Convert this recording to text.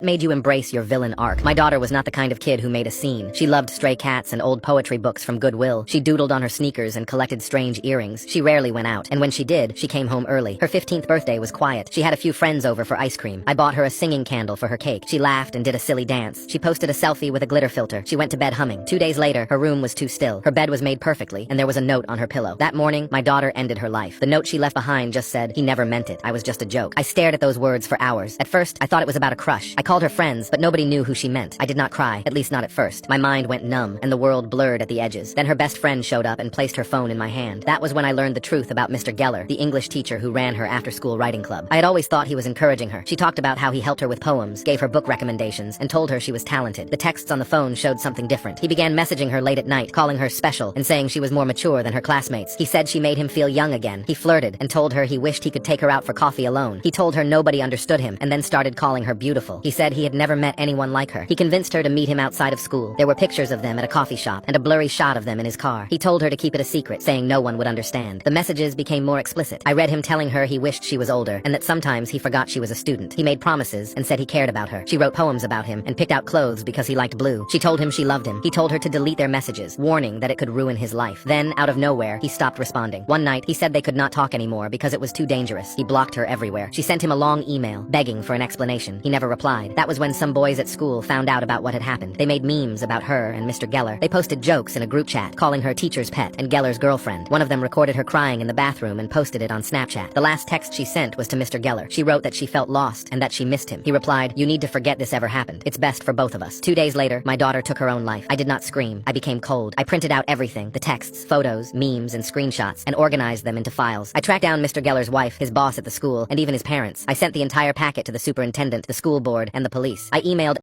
Made you embrace your villain arc? My daughter was not the kind of kid who made a scene. She loved stray cats and old poetry books from Goodwill. She doodled on her sneakers and collected strange earrings. She rarely went out, and when she did, she came home early. Her 15th birthday was quiet. She had a few friends over for ice cream. I bought her a singing candle for her cake. She laughed and did a silly dance. She posted a selfie with a glitter filter. She went to bed humming. 2 days later, her room was too still. Her bed was made perfectly, and there was a note on her pillow. That morning, my daughter ended her life. The note she left behind just said, "He never meant it. I was just a joke." I stared at those words for hours. At first, I thought it was about a crush. I called her friends, but nobody knew who she meant. I did not cry, at least not at first. My mind went numb, and the world blurred at the edges. Then her best friend showed up and placed her phone in my hand. That was when I learned the truth about Mr. Geller, the English teacher who ran her after-school writing club. I had always thought he was encouraging her. She talked about how he helped her with poems, gave her book recommendations, and told her she was talented. The texts on the phone showed something different. He began messaging her late at night, calling her special, and saying she was more mature than her classmates. He said she made him feel young again. He flirted and told her he wished he could take her out for coffee alone. He told her nobody understood him, and then started calling her beautiful. He said he had never met anyone like her. He convinced her to meet him outside of school. There were pictures of them at a coffee shop and a blurry shot of them in his car. He told her to keep it a secret, saying no one would understand. The messages became more explicit. I read him telling her he wished she was older and that sometimes he forgot she was a student. He made promises and said he cared about her. She wrote poems about him and picked out clothes because he liked blue. She told him she loved him. He told her to delete their messages, warning that it could ruin his life. Then, out of nowhere, he stopped responding. One night, he said they could not talk anymore because it was too dangerous. He blocked her everywhere. She sent him a long email, begging for an explanation. He never replied. That was when some boys at school found out about what had happened. They made memes about her and Mr. Geller. They posted jokes in a group chat, calling her teacher's pet and Geller's girlfriend. One of them recorded her crying in the bathroom and posted it on Snapchat. The last text she sent was to Mr. Geller. She wrote that she felt lost and that she missed him. He replied, "You need to forget this ever happened. It's best for both of us." 2 days later, my daughter took her own life. I did not scream. I became cold. I printed out everything, the texts, photos, memes, and screenshots, and organized them into files. I tracked down Mr. Geller's wife, his boss at the school, and even his parents. I sent the entire packet to the superintendent, the school board, and the police. I emailed